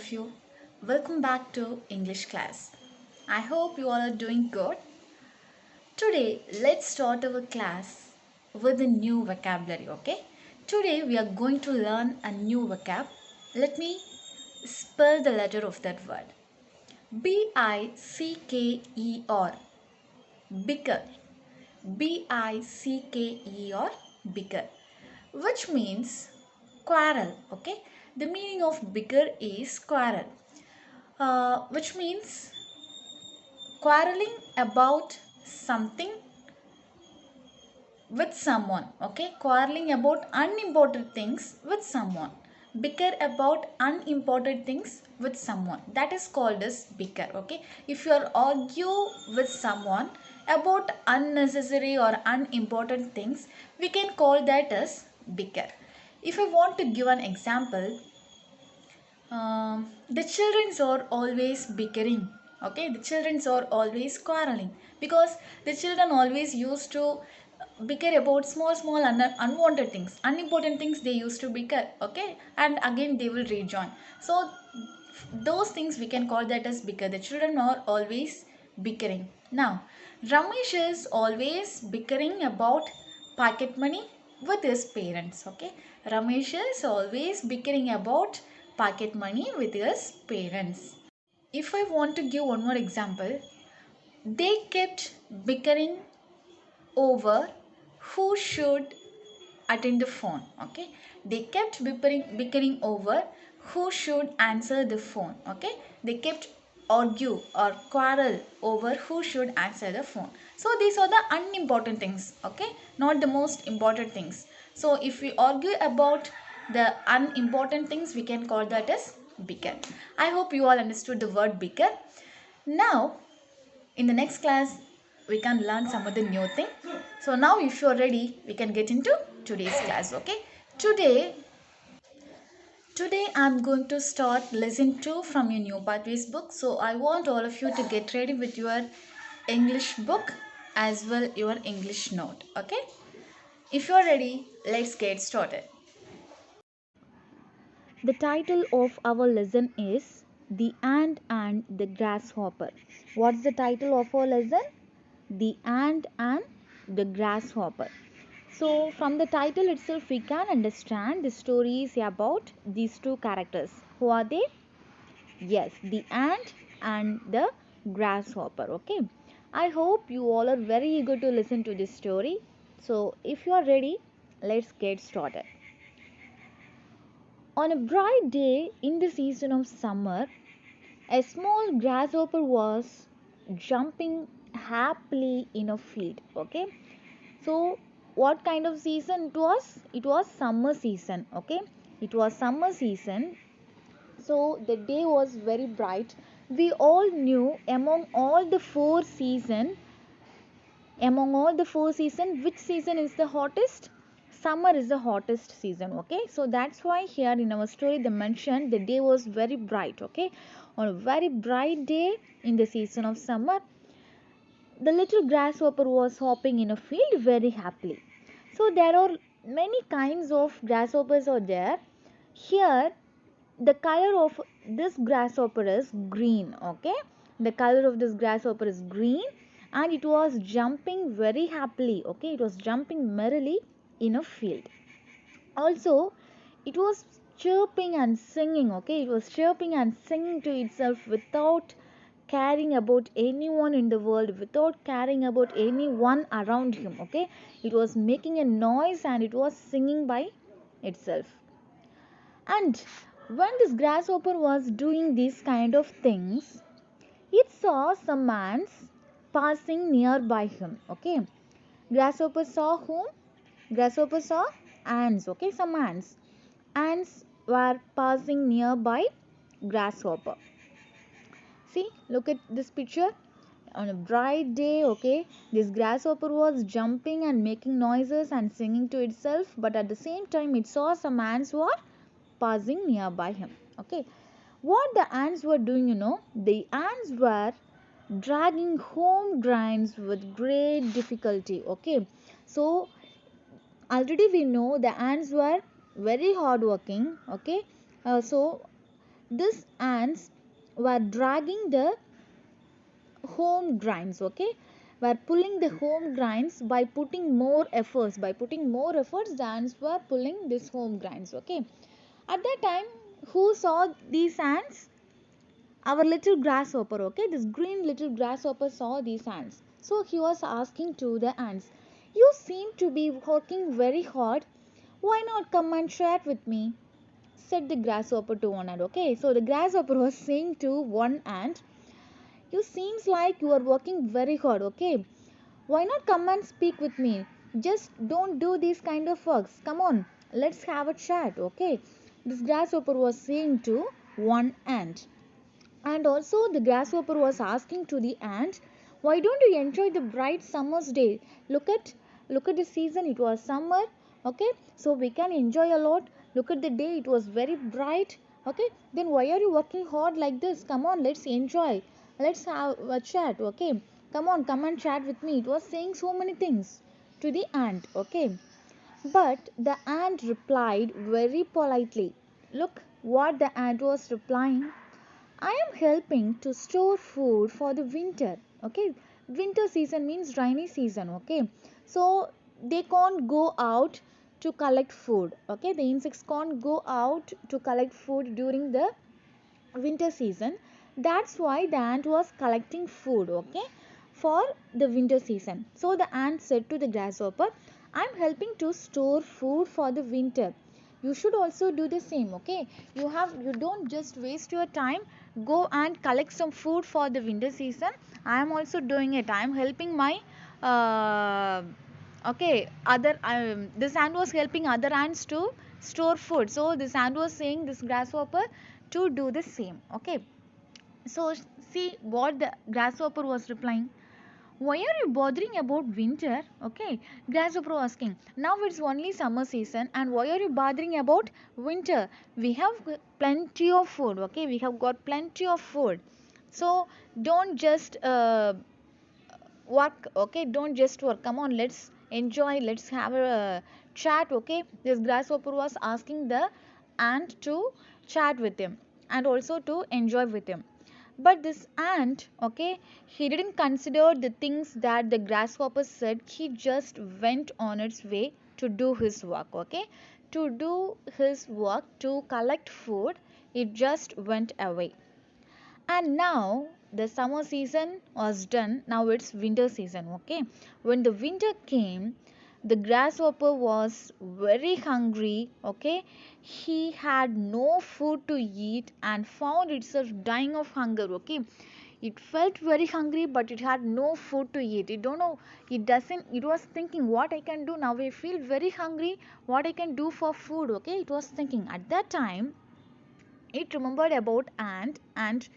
of you. Welcome back to English class. I hope you all are doing good. Today, let's start our class with a new vocabulary, okay? Today, we are going to learn a new vocab. Let me spell the letter of that word. B-I-C-K-E-R. Bicker. B-I-C-K-E-R. Bicker. Which means quarrel, okay? The meaning of bicker is quarrel. Which means quarreling about something with someone, okay, quarreling about unimportant things with someone, bicker about unimportant things with someone, that is called as bicker. Okay, if you are argue with someone about unnecessary or unimportant things, we can call that as bicker. If I want to give an example, the children are always bickering. Okay, the children are always quarreling because the children always used to bicker about small unwanted things, unimportant things they used to bicker. Okay, and again they will rejoin. So those things we can call that as bicker. The children are always bickering. Now Ramesh is always bickering about pocket money with his parents. Okay, Ramesh is always bickering about pocket money with his parents. If I want to give one more example, they kept bickering over who should attend the phone. Okay, they kept bickering over who should answer the phone. Okay, they kept argue or quarrel over who should answer the phone. So these are the unimportant things, okay, not the most important things. So if we argue about the unimportant things, we can call that as bicker. I hope you all understood the word bicker. Now in the next class we can learn some of the new thing. So now if you're ready, we can get into today's class. Okay, today I'm going to start lesson 2 from your new pathways book. So I want all of you to get ready with your English book as well your English note. Okay, if you're ready, let's get started. The title of our lesson is The Ant and the Grasshopper. What's the title of our lesson? The Ant and the Grasshopper. So, from the title itself, we can understand the story is about these two characters. Who are they? Yes, the ant and the grasshopper. Okay, I hope you all are very eager to listen to this story. So, if you are ready, let's get started. On a bright day in the season of summer, a small grasshopper was jumping happily in a field. Okay, so what kind of season it was? It was summer season. Okay, it was summer season. So the day was very bright. We all knew among all the four season, which season is the hottest? Summer is the hottest season. Okay, so that's why here in our story they mentioned the day was very bright. Okay, on a very bright day in the season of summer, the little grasshopper was hopping in a field very happily. So there are many kinds of grasshoppers are there. Here the color of this grasshopper is green. Okay, the color of this grasshopper is green, and it was jumping very happily. Okay, it was jumping merrily in a field. Also, it was chirping and singing. Okay, it was chirping and singing to itself without caring about anyone in the world, without caring about anyone around him. Okay, it was making a noise and it was singing by itself. And when this grasshopper was doing these kind of things, it saw some ants passing nearby him. Okay, grasshopper saw whom? Grasshopper saw ants. Okay, some ants. Ants were passing nearby grasshopper. See, look at this picture. On a bright day, okay, this grasshopper was jumping and making noises and singing to itself, but at the same time, it saw some ants were passing nearby him. Okay, what the ants were doing, the ants were dragging home grains with great difficulty. Okay, so already we know the ants were very hardworking. Okay, so These ants were dragging the home grinds, okay, were pulling the home grinds by putting more efforts. By putting more efforts, the ants were pulling this home grinds, okay. At that time, who saw these ants? Our little grasshopper, okay, this green little grasshopper saw these ants. So he was asking to the ants, you seem to be working very hard, why not come and share with me? Said the grasshopper to one ant, okay. So the grasshopper was saying to one ant, you seems like you are working very hard, okay, why not come and speak with me? Just don't do these kind of works, come on, let's have a chat, okay. This grasshopper was saying to one ant. And also the grasshopper was asking to the ant, why don't you enjoy the bright summer's day? Look at the season, it was summer, okay, so we can enjoy a lot. Look at the day, it was very bright, okay. Then why are you working hard like this? Come on, let's enjoy. Let's have a chat, okay. Come on, come and chat with me. It was saying so many things to the ant, okay. But the ant replied very politely. Look what the ant was replying. I am helping to store food for the winter. Okay, winter season means rainy season. Okay, so they can't go out to collect food. Okay, the insects can't go out to collect food during the winter season. That's why the ant was collecting food. Okay, for the winter season. So the ant said to the grasshopper, I'm helping to store food for the winter. You should also do the same, okay. You don't just waste your time, go and collect some food for the winter season. I am also doing it. I am helping my uh, okay other this ant was helping other ants to store food. So this ant was saying this grasshopper to do the same, okay. So see what the grasshopper was replying. Why are you bothering about winter? Okay, grasshopper asking. Now it's only summer season, and why are you bothering about winter? We have plenty of food. Okay, we have got plenty of food. So don't just work. Okay, don't just work. Come on, let's enjoy. Let's have a chat. Okay, this grasshopper was asking the ant to chat with him and also to enjoy with him. But this ant, okay, he didn't consider the things that the grasshopper said. He just went on its way to do his work, okay, to do his work to collect food. It just went away. And now the summer season was done. Now it's winter season, okay. When the winter came, the grasshopper was very hungry, okay. He had no food to eat and found itself dying of hunger, okay. It felt very hungry, but it had no food to eat. It don't know, it doesn't, it was thinking what I can do now. I feel very hungry, what I can do for food, okay. It was thinking. At that time it remembered about ant, and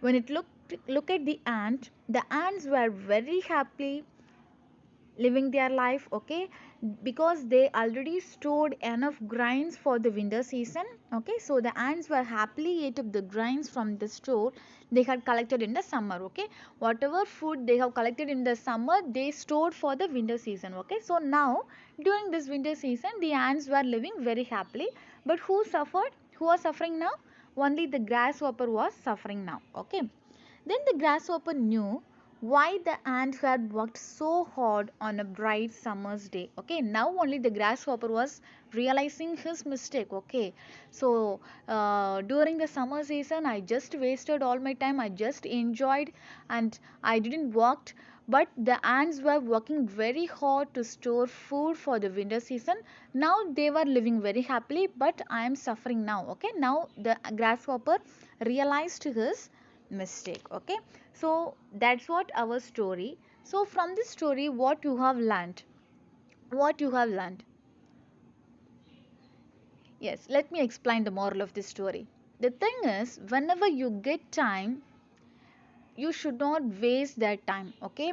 when it look at the ants were very happy living their life, okay, because they already stored enough grains for the winter season, okay. So the ants were happily ate up the grains from the store they had collected in the summer, okay. Whatever food they have collected in the summer, they stored for the winter season, okay. So now during this winter season the ants were living very happily. But who suffered? Who was suffering now? Only the grasshopper was suffering now, okay. Then the grasshopper knew why the ant had worked so hard on a bright summer's day. Okay, now only the grasshopper was realizing his mistake. Okay, so during the summer season, I just wasted all my time, I just enjoyed and I didn't work. But the ants were working very hard to store food for the winter season. Now they were living very happily, but I am suffering now. Okay, now the grasshopper realized his mistake, okay. So that's what our story. So from this story, what you have learned? What you have learned? Yes, let me explain the moral of this story. The thing is, whenever you get time, you should not waste that time, okay.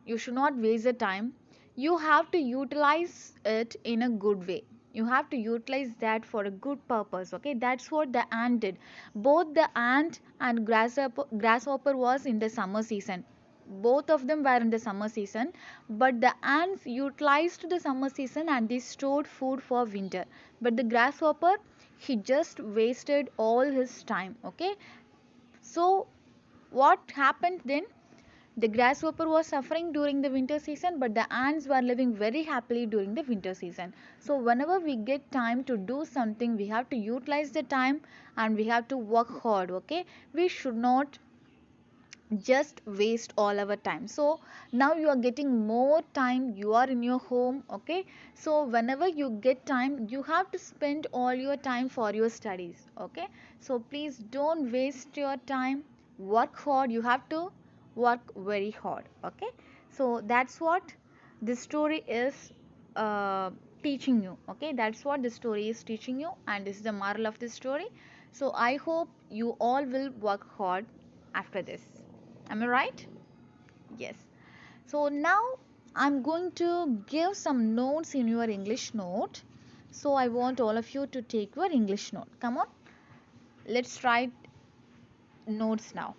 You should not waste the time. You have to utilize it in a good way. You have to utilize that for a good purpose, okay. That's what the ant did. Both the ant and grasshopper was in the summer season. Both of them were in the summer season, but the ants utilized the summer season and they stored food for winter. But the grasshopper, he just wasted all his time. Okay, so what happened then? The grasshopper was suffering during the winter season, but the ants were living very happily during the winter season. So whenever we get time to do something, we have to utilize the time and we have to work hard. Okay, we should not just waste all our time. So now you are getting more time, you are in your home. Okay, so whenever you get time, you have to spend all your time for your studies. Okay, so please don't waste your time, work hard, you have to work very hard. Okay, so that's what this story is uh, teaching you. Okay, that's what the story is teaching you, and this is the moral of the story. So I hope you all will work hard after this. Am I right? Yes. So now I'm going to give some notes in your English note. So I want all of you to take your English note. Come on, let's write notes now.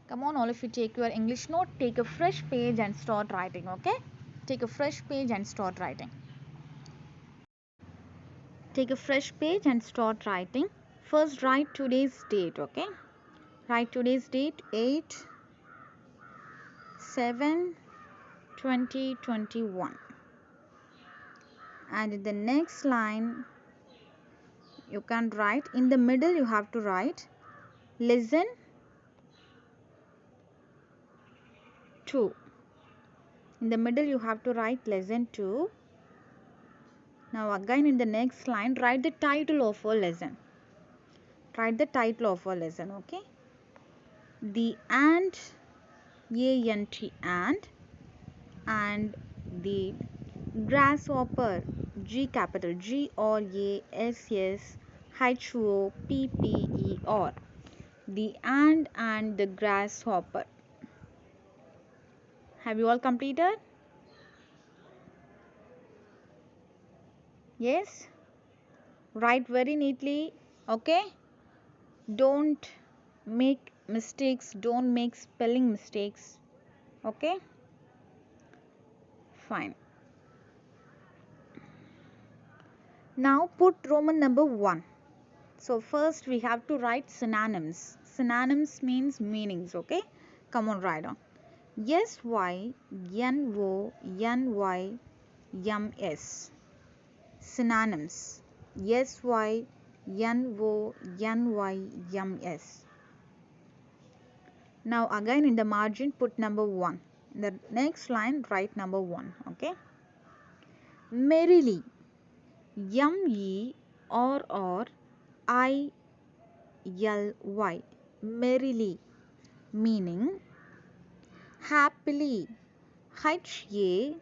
Come on, all of you take your English note, take a fresh page and start writing. Okay, take a fresh page and start writing. Take a fresh page and start writing. First, write today's date. Okay, write today's date 8/7/2021. And in the next line you can write, in the middle you have to write lesson 2. In the middle you have to write lesson 2. Now again in the next line write the title of a lesson. Write the title of a lesson. Okay, the ant, ant, ant, and the grasshopper, G capital GRASSHOPPER, the ant and the grasshopper. Have you all completed? Yes, write very neatly. Okay, don't make mistakes, don't make spelling mistakes. Okay, fine. Now put Roman number 1. So first we have to write synonyms. Synonyms means meanings. Okay, come on, write on. SYNONYMS. Synonyms. SYNONYMS. Now again in the margin put number 1. In the next line write number 1. Okay, merrily, MERRILY, merrily, meaning happily, HAPPILY,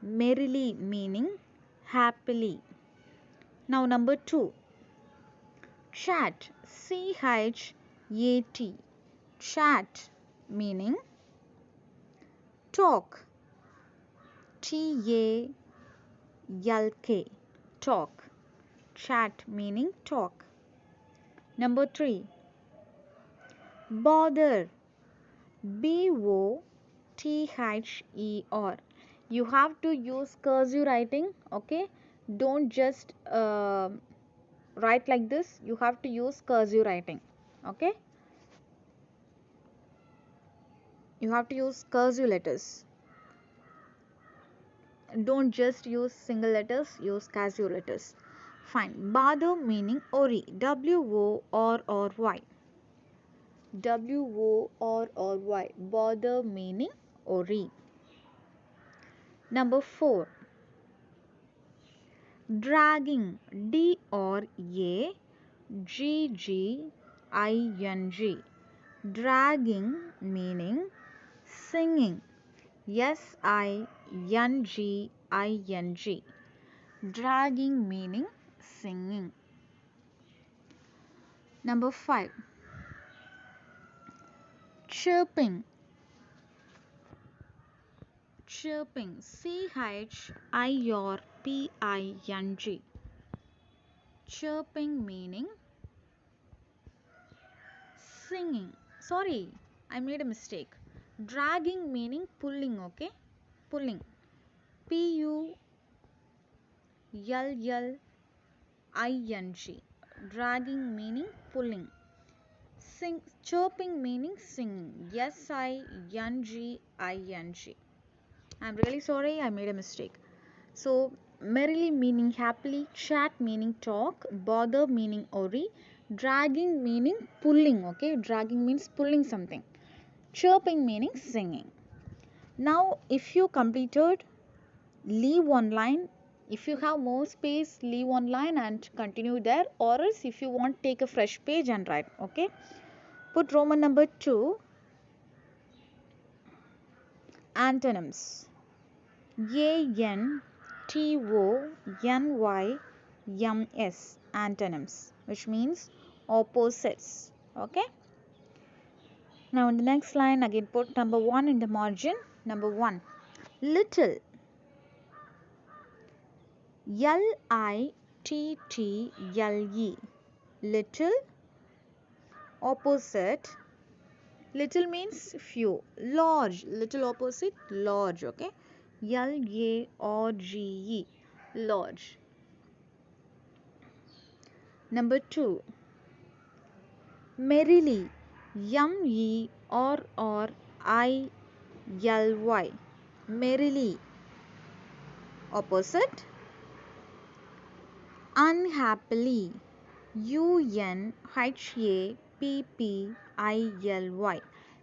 merrily meaning happily. Now number 2, chat, CHAT, chat meaning talk, TALK, talk, chat meaning talk. Number 3, bother, BOTHER. You have to use cursive writing. Okay, don't just write like this, you have to use cursive writing. Okay, you have to use cursive letters, don't just use single letters, use cursive letters. Fine. Bother meaning worry, WORRY, WORRY, bother meaning worry. Number 4, dragging, DRAGGING, dragging meaning singing, SINGING, dragging meaning singing. Number 5, chirping, chirping, CHIRPING, chirping meaning singing. Sorry, I made a mistake. Dragging meaning pulling. Okay, pulling, L-L-I-N-G. Dragging meaning pulling. Chirping meaning singing. S-I-N-G-I-N-G. I'm really sorry, I made a mistake. So, merrily meaning happily, chat meaning talk, bother meaning worry, dragging meaning pulling, okay? Dragging means pulling something. Chirping meaning singing. Now, if you completed, leave one line. If you have more space, leave one line and continue there, or else if you want, take a fresh page and write, okay? Put Roman number 2, antonyms. ANTONYMS, antonyms, which means opposites. Okay. Now in the next line again put number 1 in the margin. Number 1, little. Little. Little. Opposite. Little means few. Large. Little opposite large. Okay. Large. Large. Number 2, merrily. MERRILY. Merrily. Opposite. Unhappily. UNHAPPILY.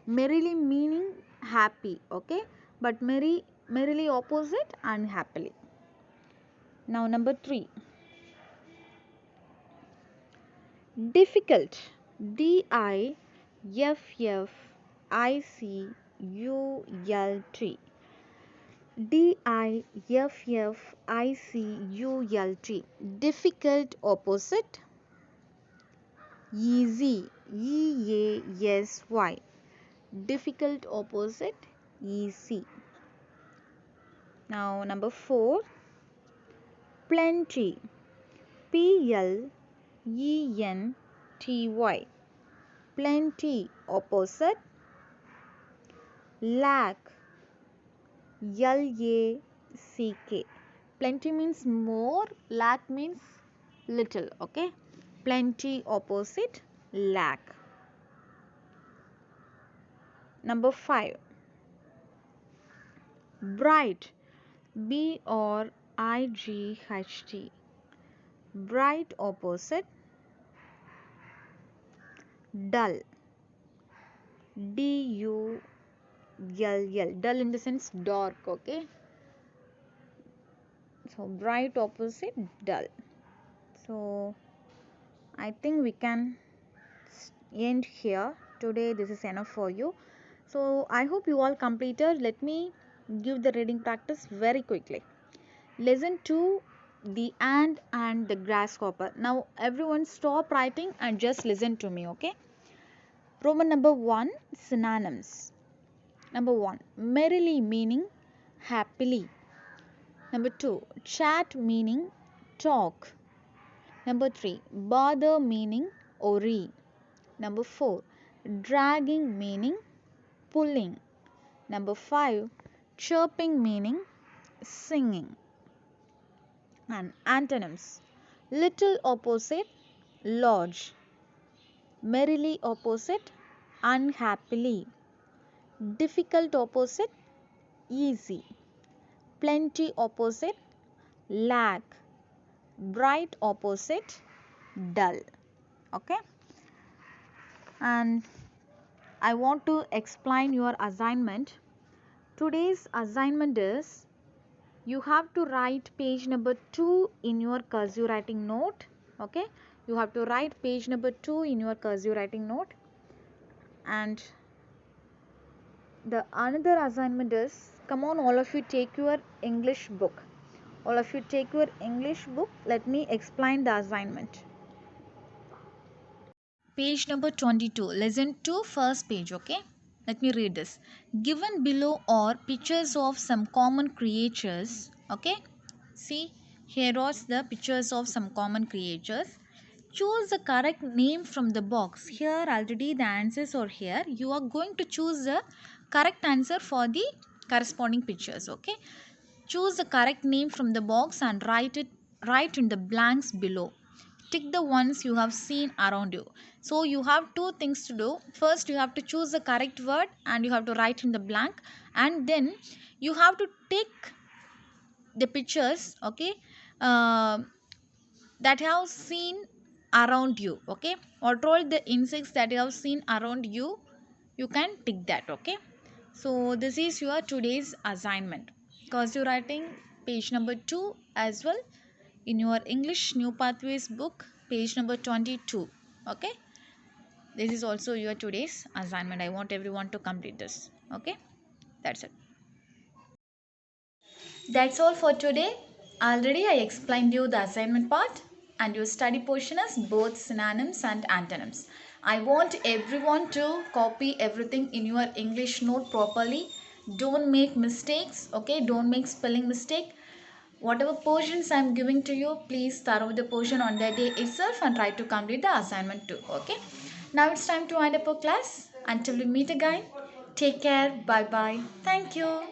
Merrily meaning happy, okay? But merrily opposite unhappily. Now number 3, difficult. DIFFICULT. DIFFICULT. Difficult opposite easy. EASY. Difficult opposite easy. Now number 4, plenty. PLENTY. Plenty opposite lack. LACK. Plenty means more, lack means little, okay? Plenty opposite lack. Number 5, bright. BRIGHT. Bright opposite dull. DULL. Dull in the sense dark, okay? So bright opposite dull. So I think we can end here. Today this is enough for you. So I hope you all completed. Let me give the reading practice very quickly. Lesson 2, the ant and the grasshopper. Now everyone stop writing and just listen to me, okay? Roman number 1, synonyms. Number 1, merrily meaning happily. Number 2, chat meaning talk. Number 3, bother meaning worry. Number 4, dragging meaning pulling. Number 5, chirping meaning singing. And antonyms, little opposite large, merrily opposite unhappily, difficult opposite easy, plenty opposite lack, bright opposite dull. Okay, and I want to explain your assignment. Today's assignment is you have to write page number 2 in your cursive writing note. Okay, you have to write page number 2 in your cursive writing note. And the another assignment is, come on, all of you take your English book. All of you take your English book. Let me explain the assignment. Page number 22, lesson 2, first page, okay? Let me read this. Given below are pictures of some common creatures, okay? See, here are the pictures of some common creatures. Choose the correct name from the box. Here already the answers are here. You are going to choose the correct answer for the corresponding pictures, okay? Choose the correct name from the box and write it write in the blanks below. Tick the ones you have seen around you. So you have two things to do. First, you have to choose the correct word and you have to write in the blank, and then you have to take the pictures, okay, uh, that you have seen around you, okay, or all the insects that you have seen around you, you can tick that, okay. So this is your today's assignment. Because you're writing page number 2 as well in your English New Pathways book, page number 22, okay. This is also your today's assignment. I want everyone to complete this, okay. That's it. That's all for today. Already I explained you the assignment part, and your study portion is both synonyms and antonyms. I want everyone to copy everything in your English note properly. Don't make mistakes, okay? Don't make spelling mistake. Whatever portions I am giving to you, please thorough the portion on that day itself and try to complete the assignment too, okay? Now it's time to wind up our class. Until we meet again, take care. Bye bye. Thank you.